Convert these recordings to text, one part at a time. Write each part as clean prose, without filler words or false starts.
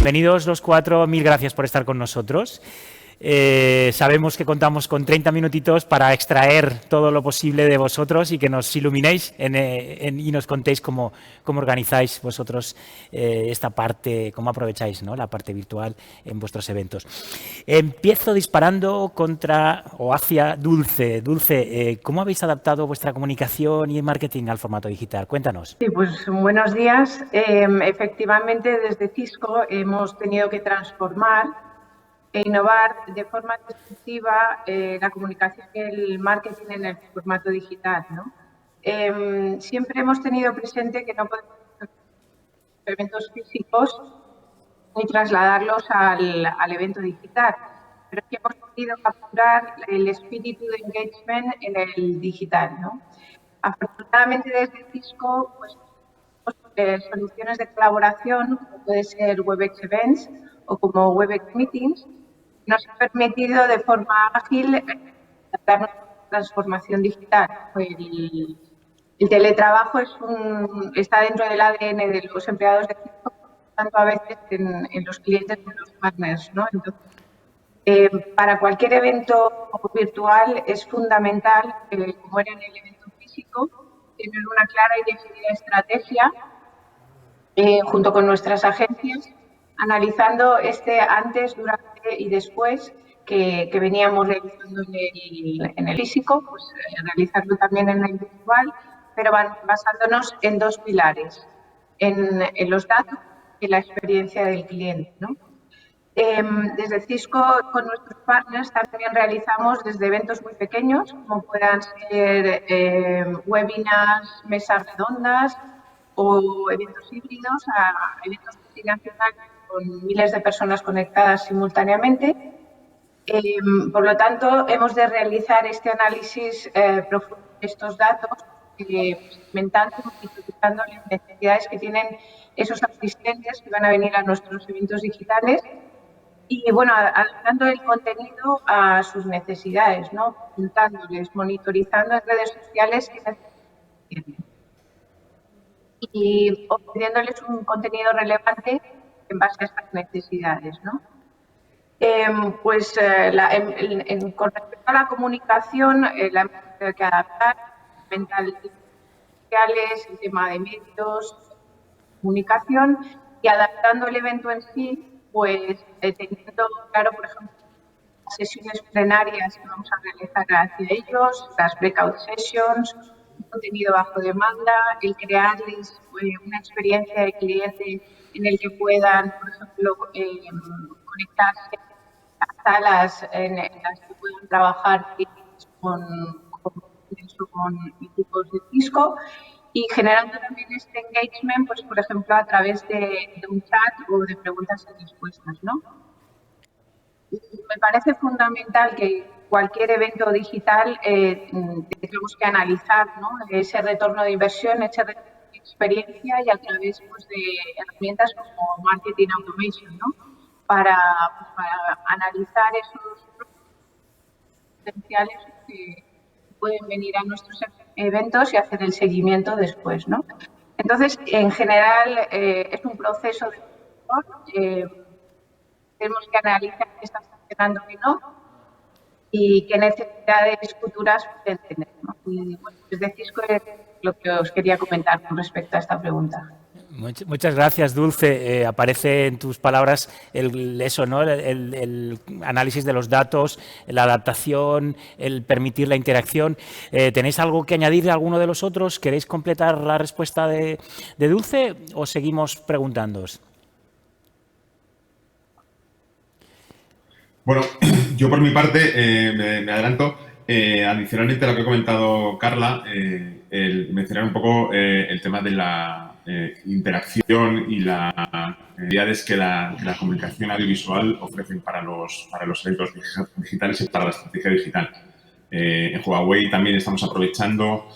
bienvenidos los cuatro, mil gracias por estar con nosotros. Sabemos que contamos con 30 minutitos para extraer todo lo posible de vosotros y que nos iluminéis y nos contéis cómo organizáis vosotros esta parte, cómo aprovecháis, ¿no?, la parte virtual en vuestros eventos. Empiezo disparando contra o hacia Dulce. Dulce, ¿cómo habéis adaptado vuestra comunicación y marketing al formato digital? Cuéntanos. Sí, pues buenos días. Efectivamente, desde Cisco hemos tenido que transformar e innovar de forma disruptiva la comunicación y el marketing en el formato digital, ¿no? Siempre hemos tenido presente que no podemos hacer eventos físicos ni trasladarlos al evento digital, pero que hemos podido capturar el espíritu de engagement en el digital, ¿no? Afortunadamente, desde Cisco, pues, soluciones de colaboración, como puede ser WebEx Events o como WebEx Meetings, nos ha permitido de forma ágil adaptarnos a la transformación digital. El teletrabajo está dentro del ADN de los empleados de Cisco, tanto a veces en los clientes como en los partners, ¿no? Entonces, para cualquier evento virtual es fundamental, como era en el evento físico, tener una clara y definida estrategia junto con nuestras agencias, analizando antes, durante y después que veníamos realizando en el físico, pues realizarlo también en el virtual, pero basándonos en dos pilares, en los datos y la experiencia del cliente, ¿no? Desde Cisco, con nuestros partners, también realizamos desde eventos muy pequeños, como puedan ser webinars, mesas redondas o eventos híbridos, a eventos multinacionales con miles de personas conectadas simultáneamente. Por lo tanto, hemos de realizar este análisis profundo de estos datos, segmentando y identificando las necesidades que tienen esos asistentes que van a venir a nuestros eventos digitales y, bueno, adaptando el contenido a sus necesidades, ¿no? Preguntándoles, monitorizando en redes sociales qué necesitan y ofreciéndoles un contenido relevante en base a estas necesidades, ¿no? Con respecto a la comunicación, la hemos tenido que adaptar, sociales, el tema de medios, comunicación y adaptando el evento en sí, pues teniendo claro, por ejemplo, las sesiones plenarias que vamos a realizar hacia ellos, las breakout sessions, un contenido bajo demanda, el crearles una experiencia de cliente en el que puedan, por ejemplo, conectarse a salas en las que puedan trabajar con equipos de Cisco y generando también este engagement, pues por ejemplo, a través de un chat o de preguntas y respuestas, ¿no? Me parece fundamental que cualquier evento digital tengamos que analizar, ¿no?, ese retorno de inversión, ese retorno de experiencia y a través, pues, de herramientas como Marketing Automation, ¿no?, para analizar esos potenciales que pueden venir a nuestros eventos y hacer el seguimiento después, ¿no? Entonces, en general, es un proceso de tenemos que analizar qué está funcionando y no, y qué necesidades futuras pueden tener, ¿no? Y, bueno, desde Cisco es lo que os quería comentar con respecto a esta pregunta. Muchas gracias, Dulce. Aparece en tus palabras eso, ¿no?, el análisis de los datos, la adaptación, el permitir la interacción. ¿Tenéis algo que añadir de alguno de los otros? ¿Queréis completar la respuesta de Dulce o seguimos preguntándoos? Bueno, yo por mi parte me adelanto. Adicionalmente a lo que ha comentado Carla, el mencionar un poco el tema de la interacción y las habilidades que la comunicación audiovisual ofrecen para los eventos digitales y para la estrategia digital. En Huawei también estamos aprovechando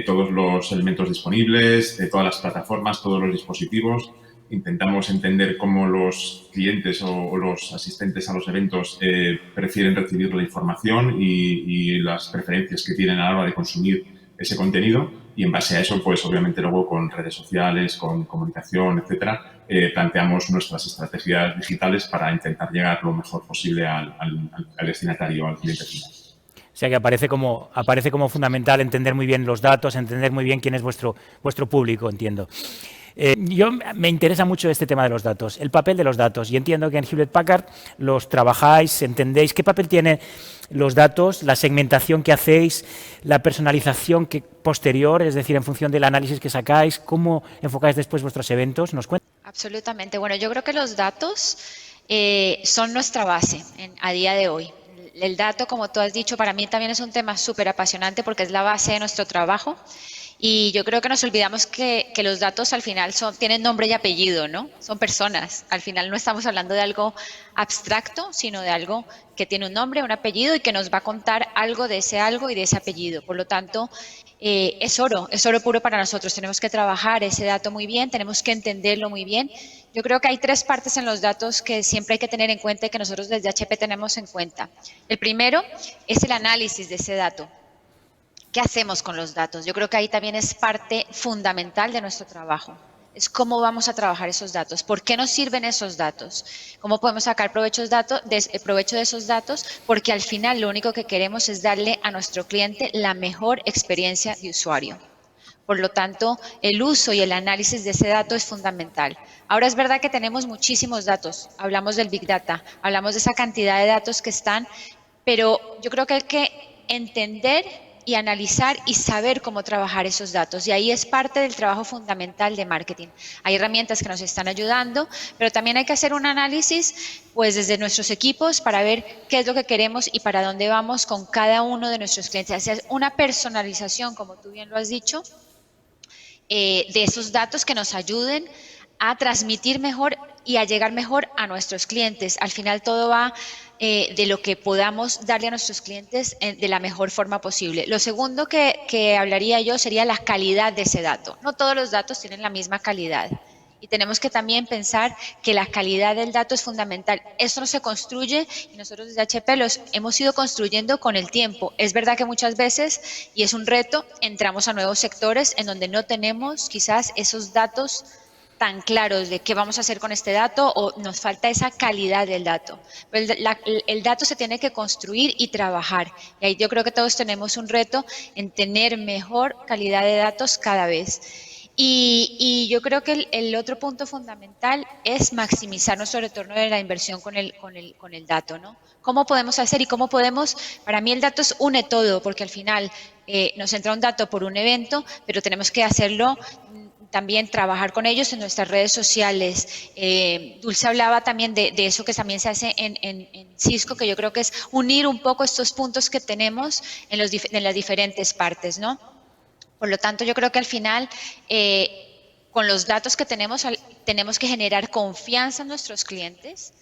todos los elementos disponibles, todas las plataformas, todos los dispositivos. Intentamos entender cómo los clientes o los asistentes a los eventos prefieren recibir la información y las preferencias que tienen a la hora de consumir ese contenido y en base a eso, pues obviamente luego con redes sociales, con comunicación, etcétera, planteamos nuestras estrategias digitales para intentar llegar lo mejor posible al destinatario, al cliente final. O sea que aparece como fundamental entender muy bien los datos, entender muy bien quién es vuestro público, entiendo. Me interesa mucho este tema de los datos, el papel de los datos. Y entiendo que en Hewlett Packard los trabajáis, entendéis qué papel tienen los datos, la segmentación que hacéis, la personalización posterior, es decir, en función del análisis que sacáis, cómo enfocáis después vuestros eventos. ¿Nos cuentan? Absolutamente. Bueno, yo creo que los datos son nuestra base a día de hoy. El dato, como tú has dicho, para mí también es un tema súper apasionante porque es la base de nuestro trabajo. Y yo creo que nos olvidamos que los datos al final tienen nombre y apellido, ¿no? Son personas. Al final no estamos hablando de algo abstracto, sino de algo que tiene un nombre, un apellido y que nos va a contar algo de ese algo y de ese apellido. Por lo tanto, es oro puro para nosotros. Tenemos que trabajar ese dato muy bien, tenemos que entenderlo muy bien. Yo creo que hay 3 partes en los datos que siempre hay que tener en cuenta y que nosotros desde HP tenemos en cuenta. El primero es el análisis de ese dato. ¿Qué hacemos con los datos? Yo creo que ahí también es parte fundamental de nuestro trabajo. Es cómo vamos a trabajar esos datos, por qué nos sirven esos datos, cómo podemos sacar provecho de esos datos, porque al final lo único que queremos es darle a nuestro cliente la mejor experiencia de usuario. Por lo tanto, el uso y el análisis de ese dato es fundamental. Ahora es verdad que tenemos muchísimos datos, hablamos del Big Data, hablamos de esa cantidad de datos que están, pero yo creo que hay que entender y analizar y saber cómo trabajar esos datos. Y ahí es parte del trabajo fundamental de marketing. Hay herramientas que nos están ayudando, pero también hay que hacer un análisis pues desde nuestros equipos para ver qué es lo que queremos y para dónde vamos con cada uno de nuestros clientes. Hacer una personalización, como tú bien lo has dicho, de esos datos que nos ayuden a transmitir mejor y a llegar mejor a nuestros clientes. Al final todo va de lo que podamos darle a nuestros clientes de la mejor forma posible. Lo segundo que hablaría yo sería la calidad de ese dato. No todos los datos tienen la misma calidad y tenemos que también pensar que la calidad del dato es fundamental. Esto no se construye y nosotros desde HP los hemos ido construyendo con el tiempo. Es verdad que muchas veces, y es un reto, entramos a nuevos sectores en donde no tenemos quizás esos datos tan claros de qué vamos a hacer con este dato o nos falta esa calidad del dato. Pero el dato se tiene que construir y trabajar. Y ahí yo creo que todos tenemos un reto en tener mejor calidad de datos cada vez. Y yo creo que el otro punto fundamental es maximizar nuestro retorno de la inversión con el dato, ¿no? ¿Cómo podemos hacer y cómo podemos? Para mí el dato une todo, porque al final nos entra un dato por un evento, pero tenemos que hacerlo también trabajar con ellos en nuestras redes sociales. Dulce hablaba también de eso que también se hace en Cisco, que yo creo que es unir un poco estos puntos que tenemos en las diferentes partes, ¿no? Por lo tanto, yo creo que al final, con los datos que tenemos que generar confianza en nuestros clientes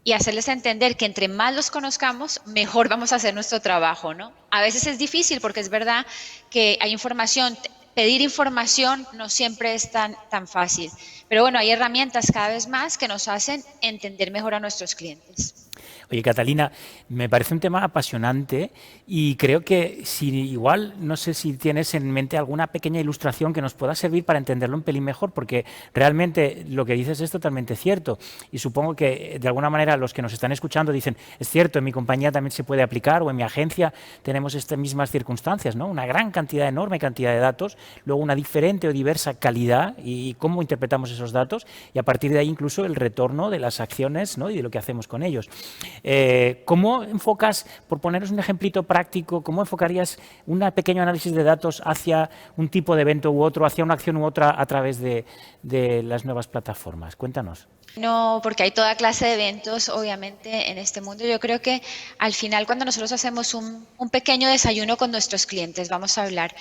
y hacerles entender que entre más los conozcamos, mejor vamos a hacer nuestro trabajo, ¿no? A veces es difícil porque es verdad que hay información. Pedir información no siempre es tan fácil, pero bueno, hay herramientas cada vez más que nos hacen entender mejor a nuestros clientes. Oye, Catalina, me parece un tema apasionante y creo que igual, no sé si tienes en mente alguna pequeña ilustración que nos pueda servir para entenderlo un pelín mejor, porque realmente lo que dices es totalmente cierto y supongo que de alguna manera los que nos están escuchando dicen, es cierto, en mi compañía también se puede aplicar o en mi agencia tenemos estas mismas circunstancias, ¿no? Una gran cantidad, enorme cantidad de datos, luego una diferente o diversa calidad y cómo interpretamos esos datos y a partir de ahí incluso el retorno de las acciones, ¿no? Y de lo que hacemos con ellos. ¿Cómo enfocas, por poneros un ejemplito práctico, cómo enfocarías un pequeño análisis de datos hacia un tipo de evento u otro, hacia una acción u otra a través de las nuevas plataformas? Cuéntanos. No, porque hay toda clase de eventos, obviamente, en este mundo. Yo creo que al final, cuando nosotros hacemos un pequeño desayuno con nuestros clientes, vamos a hablar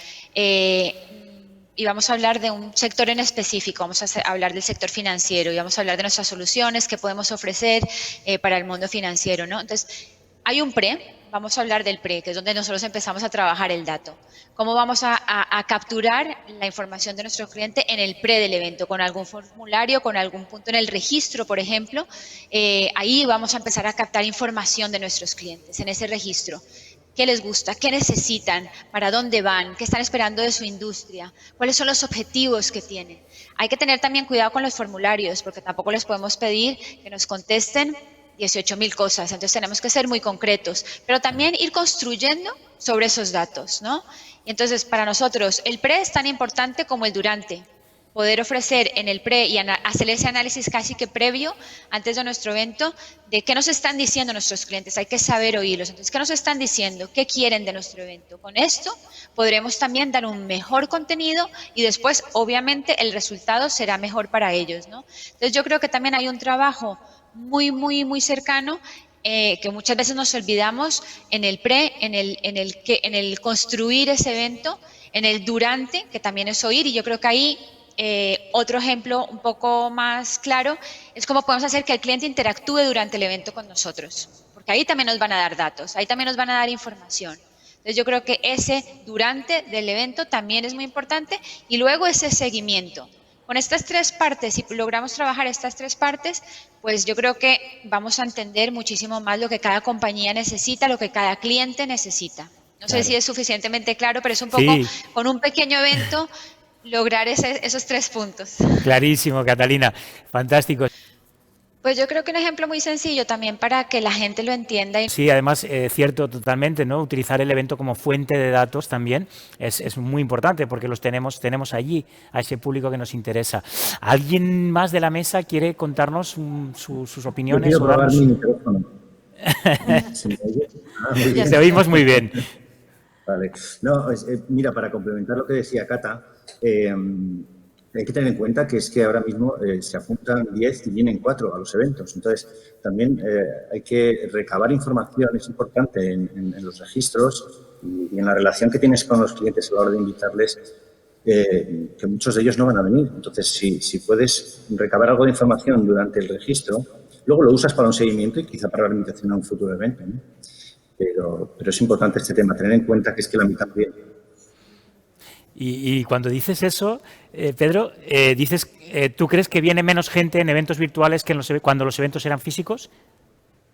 y vamos a hablar de un sector en específico, vamos a hablar del sector financiero y vamos a hablar de nuestras soluciones que podemos ofrecer para el mundo financiero, ¿no? Entonces, hay un vamos a hablar del que es donde nosotros empezamos a trabajar el dato. ¿Cómo vamos a capturar la información de nuestro cliente en el del evento? Con algún formulario, con algún punto en el registro, por ejemplo. Ahí vamos a empezar a captar información de nuestros clientes en ese registro. qué les gusta, qué necesitan, para dónde van, qué están esperando de su industria, cuáles son los objetivos que tienen. Hay que tener también cuidado con los formularios, porque tampoco les podemos pedir que nos contesten 18.000 cosas, entonces tenemos que ser muy concretos, pero también ir construyendo sobre esos datos, ¿no? Y entonces, para nosotros, el pre es tan importante como el durante. Poder ofrecer en el pre y hacer ese análisis casi que previo, antes de nuestro evento, de qué nos están diciendo nuestros clientes. Hay que saber oírlos. Entonces, ¿qué nos están diciendo? ¿Qué quieren de nuestro evento? Con esto podremos también dar un mejor contenido y después, obviamente, el resultado será mejor para ellos, ¿no? Entonces, yo creo que también hay un trabajo muy cercano que muchas veces nos olvidamos en el pre, en el construir ese evento, en el durante, que también es oír, y yo creo que ahí otro ejemplo un poco más claro es cómo podemos hacer que el cliente interactúe durante el evento con nosotros, porque ahí también nos van a dar datos, ahí también nos van a dar información. Entonces yo creo que ese durante del evento también es muy importante y luego ese seguimiento. Con estas tres partes, si logramos trabajar estas tres partes, pues yo creo que vamos a entender muchísimo más lo que cada compañía necesita, lo que cada cliente necesita. No sé si es suficientemente claro, pero es un poco con un pequeño evento lograr esos 3 puntos. Clarísimo, Catalina. Fantástico. Pues yo creo que un ejemplo muy sencillo también para que la gente lo entienda. Sí, además, cierto totalmente, ¿no? Utilizar el evento como fuente de datos también es muy importante porque los tenemos allí, a ese público que nos interesa. ¿Alguien más de la mesa quiere contarnos sus opiniones? Yo quiero probar mi micrófono. Te oímos muy bien. Vale. No, mira, para complementar lo que decía Cata, hay que tener en cuenta que es que ahora mismo se apuntan 10 y vienen 4 a los eventos. Entonces, también hay que recabar información, es importante en los registros y en la relación que tienes con los clientes a la hora de invitarles, que muchos de ellos no van a venir. Entonces, si puedes recabar algo de información durante el registro, luego lo usas para un seguimiento y quizá para la invitación a un futuro evento, ¿no? Pero es importante este tema, tener en cuenta que es que la mitad viene. Y cuando dices eso, Pedro, dices, ¿tú crees que viene menos gente en eventos virtuales que cuando los eventos eran físicos?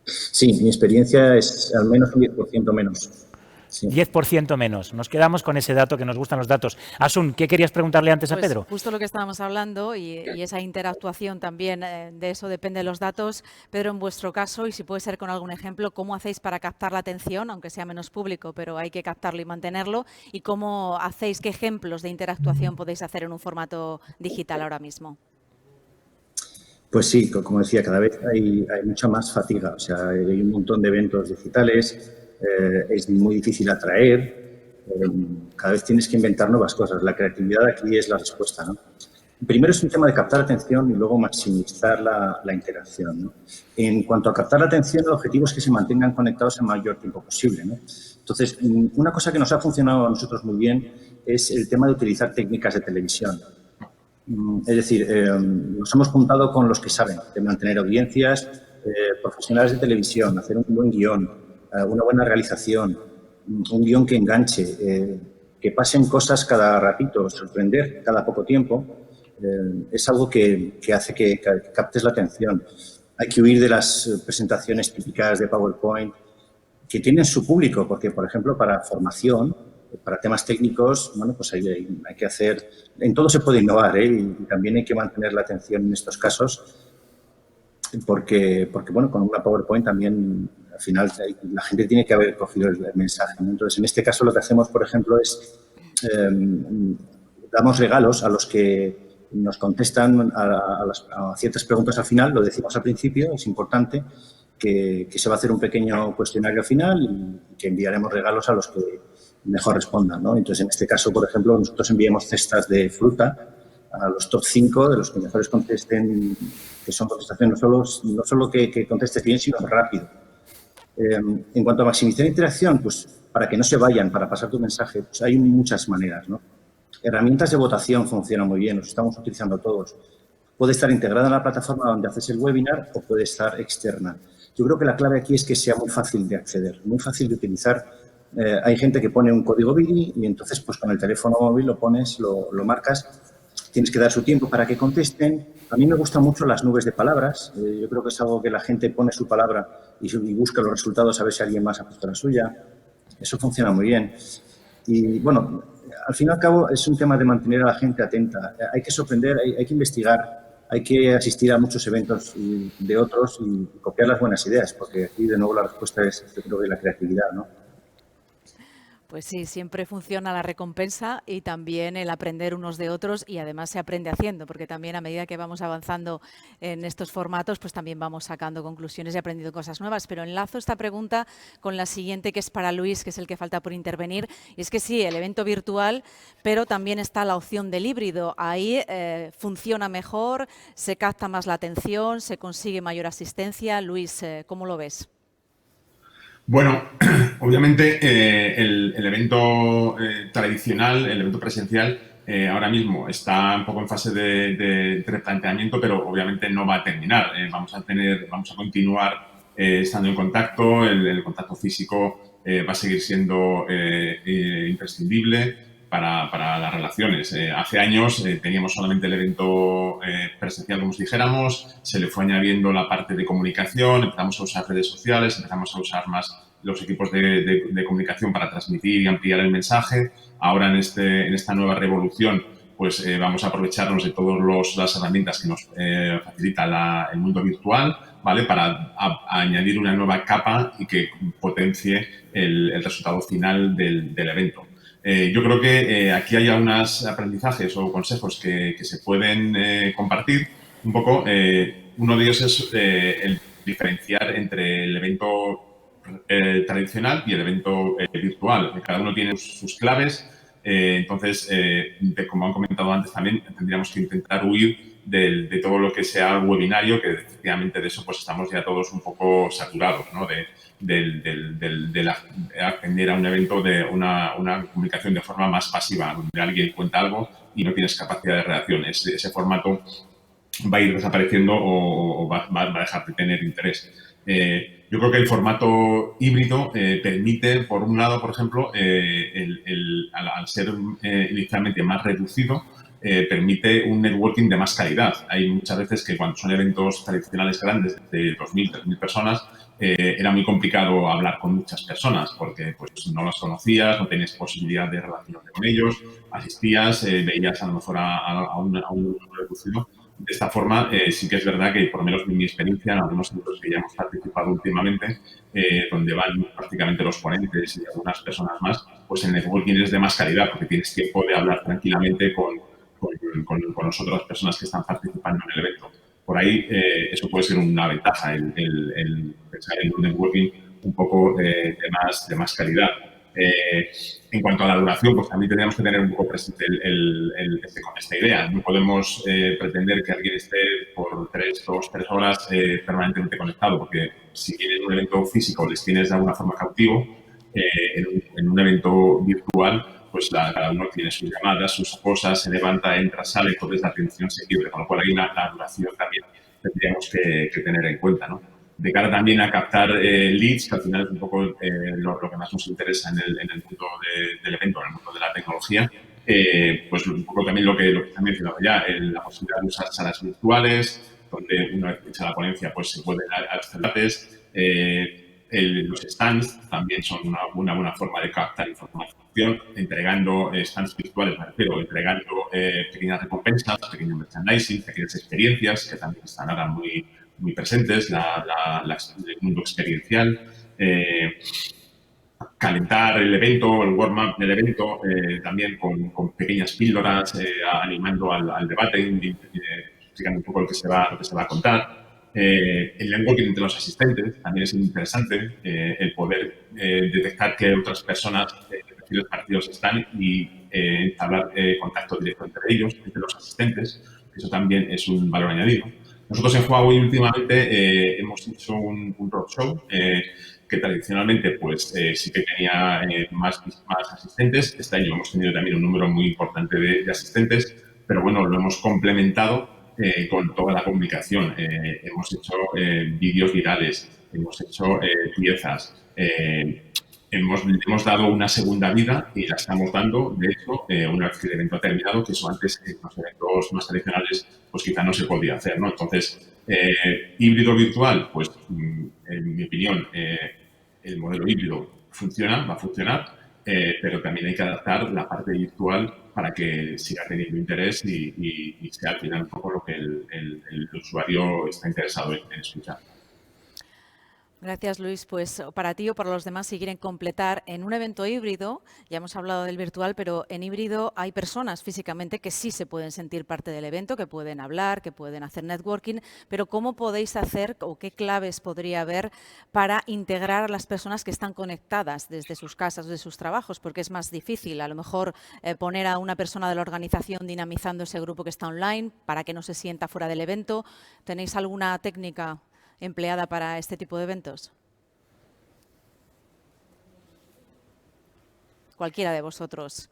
Sí, mi experiencia es al menos un 10% menos. Sí. 10% menos. Nos quedamos con ese dato, que nos gustan los datos. Asun, ¿qué querías preguntarle antes a Pedro? Justo lo que estábamos hablando y esa interactuación también, de eso depende de los datos. Pedro, en vuestro caso, y si puede ser con algún ejemplo, ¿cómo hacéis para captar la atención, aunque sea menos público, pero hay que captarlo y mantenerlo? ¿Y cómo hacéis, qué ejemplos de interactuación podéis hacer en un formato digital ahora mismo? Pues sí, como decía, cada vez hay mucha más fatiga. O sea, hay un montón de eventos digitales, es muy difícil atraer, cada vez tienes que inventar nuevas cosas. La creatividad aquí es la respuesta, ¿no? Primero es un tema de captar atención y luego maximizar la interacción, ¿no? En cuanto a captar la atención, el objetivo es que se mantengan conectados el mayor tiempo posible, ¿no? Entonces, una cosa que nos ha funcionado a nosotros muy bien es el tema de utilizar técnicas de televisión. Es decir, nos hemos juntado con los que saben de mantener audiencias, profesionales de televisión, hacer un buen guión, una buena realización, un guión que enganche, que pasen cosas cada ratito, sorprender cada poco tiempo, es algo que hace que captes la atención. Hay que huir de las presentaciones típicas de PowerPoint que tienen su público, porque, por ejemplo, para formación, para temas técnicos, bueno, pues hay que hacer... En todo se puede innovar, ¿eh? Y también hay que mantener la atención en estos casos, porque bueno, con una PowerPoint también, al final, la gente tiene que haber cogido el mensaje, ¿no? Entonces, en este caso, lo que hacemos, por ejemplo, es damos regalos a los que nos contestan a ciertas preguntas al final, lo decimos al principio, es importante que se va a hacer un pequeño cuestionario al final y que enviaremos regalos a los que mejor respondan, ¿no? Entonces, en este caso, por ejemplo, nosotros enviamos cestas de fruta a los top 5 de los que mejores contesten, que son contestaciones no solo que contestes bien, sino rápido. En cuanto a maximizar interacción, pues para que no se vayan, para pasar tu mensaje, pues hay muchas maneras, ¿no? Herramientas de votación funcionan muy bien, los estamos utilizando todos. Puede estar integrada en la plataforma donde haces el webinar o puede estar externa. Yo creo que la clave aquí es que sea muy fácil de acceder, muy fácil de utilizar. Hay gente que pone un código BIDI y entonces pues con el teléfono móvil lo pones, lo marcas, tienes que dar su tiempo para que contesten. A mí me gustan mucho las nubes de palabras, yo creo que es algo que la gente pone su palabra y busca los resultados a ver si alguien más ha puesto la suya. Eso funciona muy bien. Y, bueno, al fin y al cabo es un tema de mantener a la gente atenta. Hay que sorprender, hay que investigar, hay que asistir a muchos eventos de otros y copiar las buenas ideas, porque aquí, de nuevo, la respuesta es, yo creo, que la creatividad, ¿no? Pues sí, siempre funciona la recompensa y también el aprender unos de otros, y además se aprende haciendo, porque también a medida que vamos avanzando en estos formatos, pues también vamos sacando conclusiones y aprendiendo cosas nuevas. Pero enlazo esta pregunta con la siguiente, que es para Luis, que es el que falta por intervenir. Y es que sí, el evento virtual, pero también está la opción del híbrido. Ahí funciona mejor, se capta más la atención, se consigue mayor asistencia. Luis, ¿cómo lo ves? Bueno, obviamente el evento tradicional, el evento presencial, ahora mismo está un poco en fase de replanteamiento, pero obviamente no va a terminar. Vamos a continuar estando en contacto. El contacto físico va a seguir siendo imprescindible para las relaciones. Hace años teníamos solamente el evento presencial, como si dijéramos, se le fue añadiendo la parte de comunicación, empezamos a usar redes sociales, empezamos a usar más los equipos de comunicación para transmitir y ampliar el mensaje. Ahora en esta nueva revolución pues vamos a aprovecharnos de todas las herramientas que nos facilita el mundo virtual, ¿vale? Para añadir una nueva capa y que potencie el resultado final del evento. Yo creo que aquí hay algunos aprendizajes o consejos que se pueden compartir un poco. Uno de ellos es el diferenciar entre el evento tradicional y el evento virtual. Cada uno tiene sus claves. Entonces, como han comentado antes también, tendríamos que intentar huir de todo lo que sea webinario, que efectivamente de eso pues estamos ya todos un poco saturados, ¿no? De atender a un evento de una comunicación de forma más pasiva, donde alguien cuenta algo y no tienes capacidad de reacción. Ese formato va a ir desapareciendo o va a dejar de tener interés. Yo creo que el formato híbrido permite, por un lado, por ejemplo, al ser inicialmente más reducido, permite un networking de más calidad. Hay muchas veces que cuando son eventos tradicionales grandes de 2.000, 3.000 personas, era muy complicado hablar con muchas personas porque pues, no las conocías, no tenías posibilidad de relacionarte con ellos, asistías, veías a lo mejor a un número reducido. De esta forma, sí que es verdad que, por lo menos en mi experiencia, en algunos eventos que ya hemos participado últimamente, donde van prácticamente los ponentes y algunas personas más, pues el networking es de más calidad porque tienes tiempo de hablar tranquilamente con las otras personas que están participando en el evento. Por ahí, eso puede ser una ventaja, el pensar en un networking un poco de más calidad. En cuanto a la duración, pues también tendríamos que tener un poco presente esta idea. No podemos pretender que alguien esté por 2 o 3 horas permanentemente conectado, porque si viene en un evento físico les tienes de alguna forma cautivo, en un evento virtual, pues cada uno tiene sus llamadas, sus cosas, se levanta, entra, sale, entonces la atención se pierde. Con lo cual, ahí la duración también tendríamos que tener en cuenta, ¿no? De cara también a captar leads, que al final es un poco lo que más nos interesa en el mundo del evento, en el mundo de la tecnología, pues un poco también lo que se ha mencionado ya, la posibilidad de usar salas virtuales, donde una vez hecha la ponencia pues se pueden hacer debates. Los stands también son una buena forma de captar información, entregando stands virtuales, me refiero, entregando pequeñas recompensas, pequeños merchandising, pequeñas experiencias que también están ahora muy presentes, el mundo experiencial, calentar el evento, el warm-up del evento, también con pequeñas píldoras, animando al debate, explicando un poco lo que se va a contar. El networking entre los asistentes también es interesante, el poder detectar que otras personas de perfiles parecidos están y entablar contacto directo entre ellos, entre los asistentes. Eso también es un valor añadido. Nosotros en Huawei últimamente hemos hecho un roadshow que tradicionalmente pues sí que tenía más asistentes. Este año hemos tenido también un número muy importante de asistentes, pero bueno, lo hemos complementado con toda la comunicación. Hemos hecho vídeos virales, hemos hecho piezas, hemos dado una segunda vida y la estamos dando, de hecho, una vez que el evento ha terminado, que eso antes en los eventos más tradicionales pues quizá no se podía hacer, ¿no? Entonces, híbrido virtual, pues en mi opinión, el modelo híbrido funciona, va a funcionar, pero también hay que adaptar la parte virtual para que siga teniendo interés y sea al final un poco lo que el usuario está interesado en escuchar. Gracias, Luis. Pues para ti o para los demás, si quieren completar, en un evento híbrido, ya hemos hablado del virtual, pero en híbrido hay personas físicamente que sí se pueden sentir parte del evento, que pueden hablar, que pueden hacer networking, pero ¿cómo podéis hacer o qué claves podría haber para integrar a las personas que están conectadas desde sus casas, desde sus trabajos? Porque es más difícil, a lo mejor, poner a una persona de la organización dinamizando ese grupo que está online para que no se sienta fuera del evento. ¿Tenéis alguna técnica empleada para este tipo de eventos? Cualquiera de vosotros.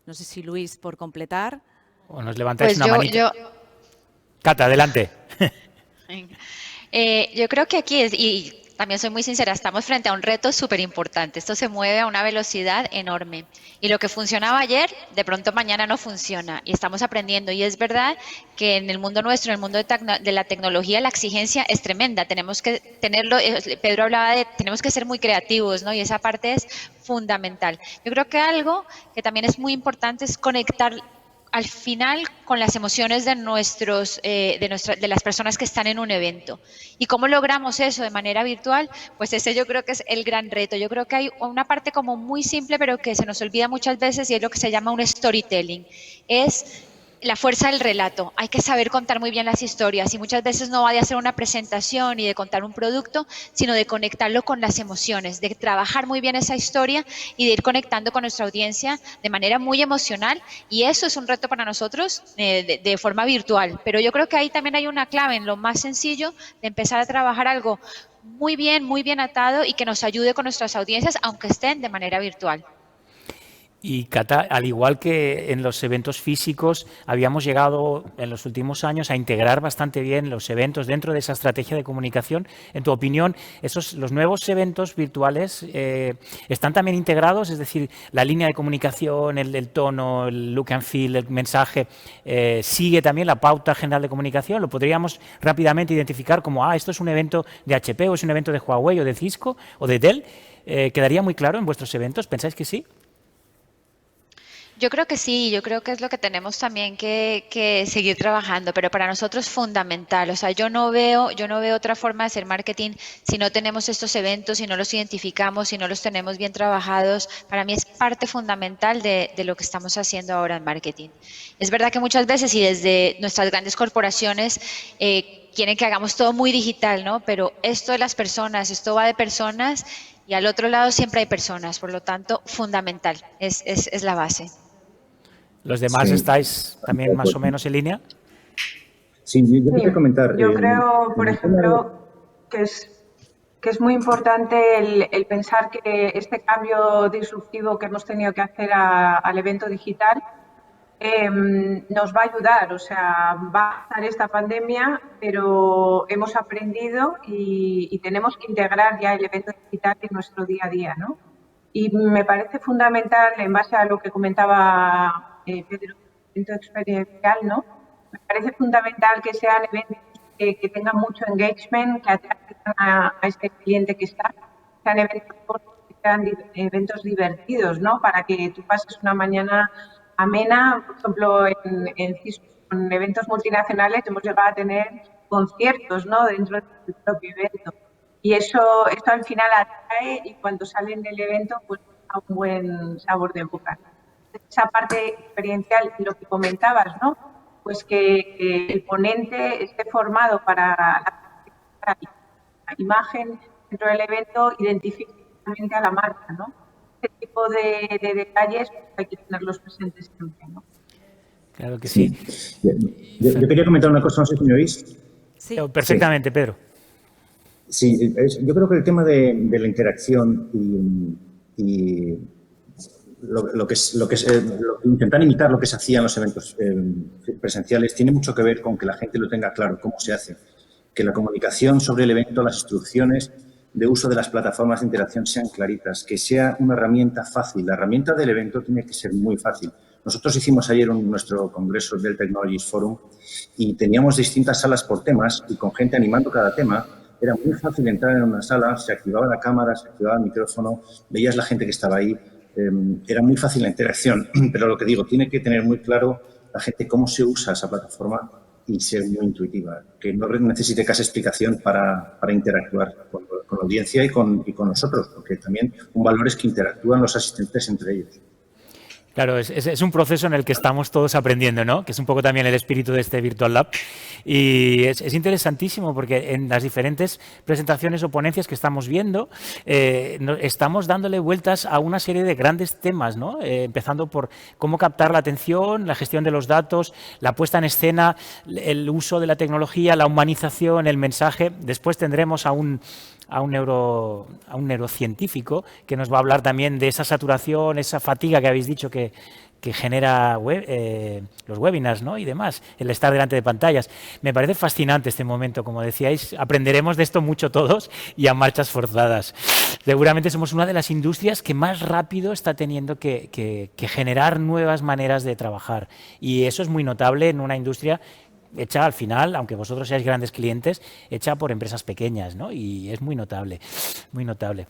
No sé si Luis, por completar. O nos levantáis Pues una manita. Cata, adelante. Yo creo que aquí, y también soy muy sincera, estamos frente a un reto súper importante. Esto se mueve a una velocidad enorme. Y lo que funcionaba ayer, de pronto mañana no funciona. Y estamos aprendiendo. Y es verdad que en el mundo nuestro, en el mundo de la tecnología, la exigencia es tremenda. Tenemos que tenerlo, Pedro hablaba de, tenemos que ser muy creativos, ¿no? Y esa parte es fundamental. Yo creo que algo que también es muy importante es conectar al final con las emociones de de las personas que están en un evento. ¿Y cómo logramos eso de manera virtual? Pues ese yo creo que es el gran reto. Yo creo que hay una parte como muy simple, pero que se nos olvida muchas veces, y es lo que se llama un storytelling. Es la fuerza del relato. Hay que saber contar muy bien las historias, y muchas veces no va de hacer una presentación y de contar un producto, sino de conectarlo con las emociones, de trabajar muy bien esa historia y de ir conectando con nuestra audiencia de manera muy emocional, y eso es un reto para nosotros de forma virtual. Pero yo creo que ahí también hay una clave en lo más sencillo de empezar a trabajar algo muy bien atado y que nos ayude con nuestras audiencias, aunque estén de manera virtual. Y Cata, al igual que en los eventos físicos, habíamos llegado en los últimos años a integrar bastante bien los eventos dentro de esa estrategia de comunicación. En tu opinión, los nuevos eventos virtuales están también integrados, es decir, la línea de comunicación, el tono, el look and feel, el mensaje, sigue también la pauta general de comunicación. ¿Lo podríamos rápidamente identificar como, esto es un evento de HP o es un evento de Huawei o de Cisco o de Dell? ¿Quedaría muy claro en vuestros eventos? ¿Pensáis que sí? Yo creo que sí, yo creo que es lo que tenemos también que seguir trabajando, pero para nosotros es fundamental. O sea, yo no veo otra forma de hacer marketing si no tenemos estos eventos, si no los identificamos, si no los tenemos bien trabajados. Para mí es parte fundamental de lo que estamos haciendo ahora en marketing. Es verdad que muchas veces, y desde nuestras grandes corporaciones, quieren que hagamos todo muy digital, ¿no? Pero esto de las personas, esto va de personas, y al otro lado siempre hay personas. Por lo tanto, fundamental, es la base. ¿Los demás estáis también más o menos en línea? Sí, yo quería comentar. Yo creo, por ejemplo, que es muy importante el pensar que este cambio disruptivo que hemos tenido que hacer al evento digital nos va a ayudar. O sea, va a pasar esta pandemia, pero hemos aprendido y tenemos que integrar ya el evento digital en nuestro día a día, ¿no? Y me parece fundamental, en base a lo que comentaba Pedro, evento experiencial, ¿no? Me parece fundamental que sean eventos que tengan mucho engagement, que atraigan a ese cliente que está, sean eventos divertidos, ¿no? Para que tú pases una mañana amena. Por ejemplo, en Cisco, con eventos multinacionales, hemos llegado a tener conciertos, ¿no? Dentro del propio evento. Y esto al final atrae, y cuando salen del evento, pues da un buen sabor de boca. Esa parte experiencial, lo que comentabas, ¿no? Pues que el ponente esté formado para la imagen dentro del evento, identifique a la marca, ¿no? Este tipo de detalles pues hay que tenerlos presentes siempre, ¿no? Claro que sí. Yo quería comentar una cosa, no sé si me oís. Sí. Perfectamente, Pedro. Sí, yo creo que el tema de la interacción y intentar imitar lo que se hacía en los eventos presenciales tiene mucho que ver con que la gente lo tenga claro, cómo se hace, que la comunicación sobre el evento, las instrucciones de uso de las plataformas de interacción sean claritas, que sea una herramienta fácil. La herramienta del evento tiene que ser muy fácil. Nosotros hicimos ayer nuestro congreso del Technologies Forum y teníamos distintas salas por temas y con gente animando cada tema. era muy fácil entrar en una sala, se activaba la cámara, se activaba el micrófono, veías la gente que estaba ahí, era muy fácil la interacción, pero lo que digo, tiene que tener muy claro la gente cómo se usa esa plataforma y ser muy intuitiva, que no necesite casi explicación para interactuar con la audiencia y con nosotros, porque también un valor es que interactúan los asistentes entre ellos. Claro, es un proceso en el que estamos todos aprendiendo, ¿no? Que es un poco también el espíritu de este Virtual Lab. Y es interesantísimo porque en las diferentes presentaciones o ponencias que estamos viendo, estamos dándole vueltas a una serie de grandes temas, ¿no? Empezando por cómo captar la atención, la gestión de los datos, la puesta en escena, el uso de la tecnología, la humanización, el mensaje. Después tendremos a un neurocientífico que nos va a hablar también de esa saturación, esa fatiga que habéis dicho que genera los webinars, ¿no? Y demás, el estar delante de pantallas. Me parece fascinante este momento, como decíais, aprenderemos de esto mucho todos y a marchas forzadas. Seguramente somos una de las industrias que más rápido está teniendo que generar nuevas maneras de trabajar y eso es muy notable en una industria hecha al final, aunque vosotros seáis grandes clientes, hecha por empresas pequeñas, ¿no? Y es muy notable, muy notable.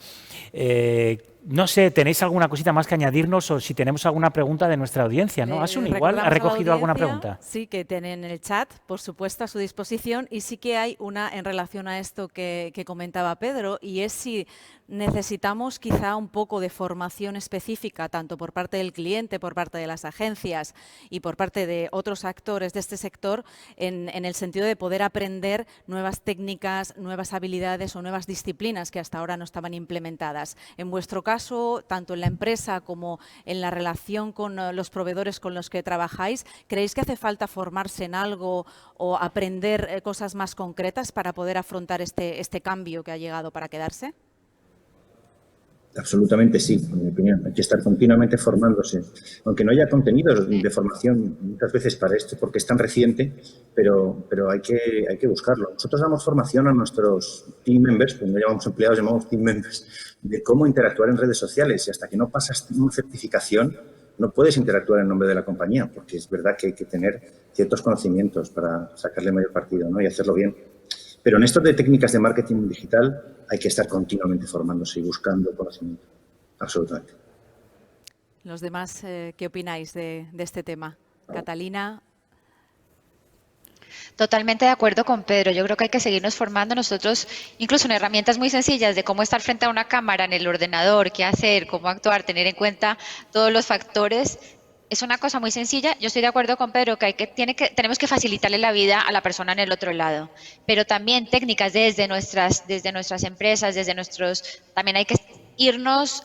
No sé, ¿tenéis alguna cosita más que añadirnos o si tenemos alguna pregunta de nuestra audiencia, ¿no? Asun, igual ha recogido alguna pregunta. Sí, que tienen el chat, por supuesto, a su disposición y sí que hay una en relación a esto que comentaba Pedro y es si necesitamos quizá un poco de formación específica, tanto por parte del cliente, por parte de las agencias y por parte de otros actores de este sector, en el sentido de poder aprender nuevas técnicas, nuevas habilidades o nuevas disciplinas que hasta ahora no estaban implementadas. En vuestro caso, tanto en la empresa como en la relación con los proveedores con los que trabajáis, ¿creéis que hace falta formarse en algo o aprender cosas más concretas para poder afrontar este cambio que ha llegado para quedarse? Absolutamente sí, en mi opinión. Hay que estar continuamente formándose. Aunque no haya contenidos de formación muchas veces para esto, porque es tan reciente, pero hay que buscarlo. Nosotros damos formación a nuestros team members, pues no llamamos empleados, llamamos team members, de cómo interactuar en redes sociales. Y hasta que no pasas una certificación, no puedes interactuar en nombre de la compañía, porque es verdad que hay que tener ciertos conocimientos para sacarle mayor partido, ¿no? Y hacerlo bien. Pero en esto de técnicas de marketing digital hay que estar continuamente formándose y buscando conocimiento. Absolutamente. Los demás, ¿qué opináis de este tema? Catalina. Totalmente de acuerdo con Pedro. Yo creo que hay que seguirnos formando nosotros, incluso en herramientas muy sencillas de cómo estar frente a una cámara en el ordenador, qué hacer, cómo actuar, tener en cuenta todos los factores. Es una cosa muy sencilla. Yo estoy de acuerdo con Pedro que tenemos que facilitarle la vida a la persona en el otro lado, pero también técnicas desde nuestras empresas, también hay que irnos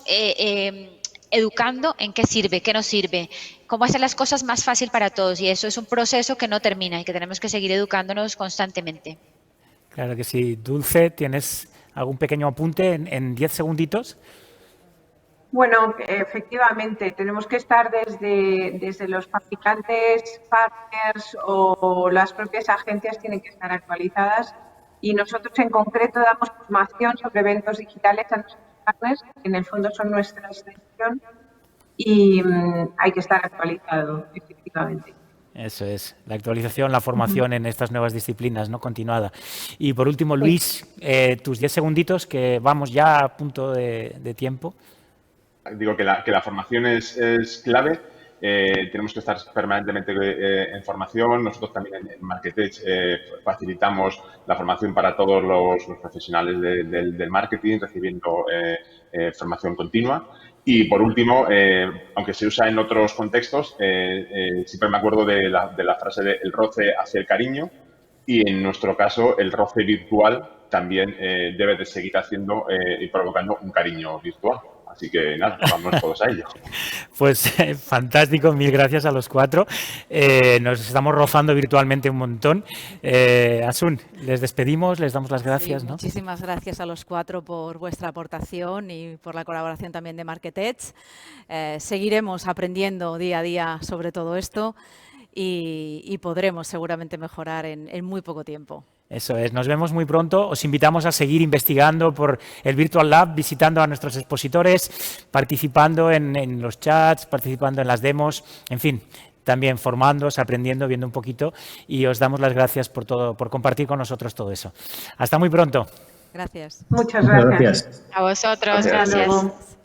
educando en qué sirve, qué nos sirve, cómo hacer las cosas más fácil para todos y eso es un proceso que no termina y que tenemos que seguir educándonos constantemente. Claro que sí. Dulce, ¿tienes algún pequeño apunte en 10 segunditos? Bueno, efectivamente, tenemos que estar desde los fabricantes, partners o las propias agencias tienen que estar actualizadas y nosotros en concreto damos formación sobre eventos digitales a nuestros partners, que en el fondo son nuestra extensión y hay que estar actualizado, efectivamente. Eso es, la actualización, la formación en estas nuevas disciplinas, ¿no? Continuada. Y por último, Luis, tus 10 segunditos, que vamos ya a punto de tiempo. Digo que la formación es clave. Tenemos que estar permanentemente en formación. Nosotros también en Marketech facilitamos la formación para todos los profesionales del marketing, recibiendo formación continua. Y por último, aunque se usa en otros contextos, siempre me acuerdo de la frase de el roce hace el cariño y en nuestro caso el roce virtual también debe de seguir haciendo y provocando un cariño virtual. Así que nada, vamos todos a ello. Pues fantástico, mil gracias a los cuatro. Nos estamos rozando virtualmente un montón. Asun, les despedimos, les damos las gracias. Sí, ¿no? Muchísimas gracias a los cuatro por vuestra aportación y por la colaboración también de Marketech. Seguiremos aprendiendo día a día sobre todo esto y podremos seguramente mejorar en muy poco tiempo. Eso es, nos vemos muy pronto. Os invitamos a seguir investigando por el Virtual Lab, visitando a nuestros expositores, participando en los chats, participando en las demos, en fin, también formándoos, aprendiendo, viendo un poquito y os damos las gracias por compartir con nosotros todo eso. Hasta muy pronto. Gracias. Muchas gracias. Gracias. A vosotros, Gracias. gracias. Hasta luego.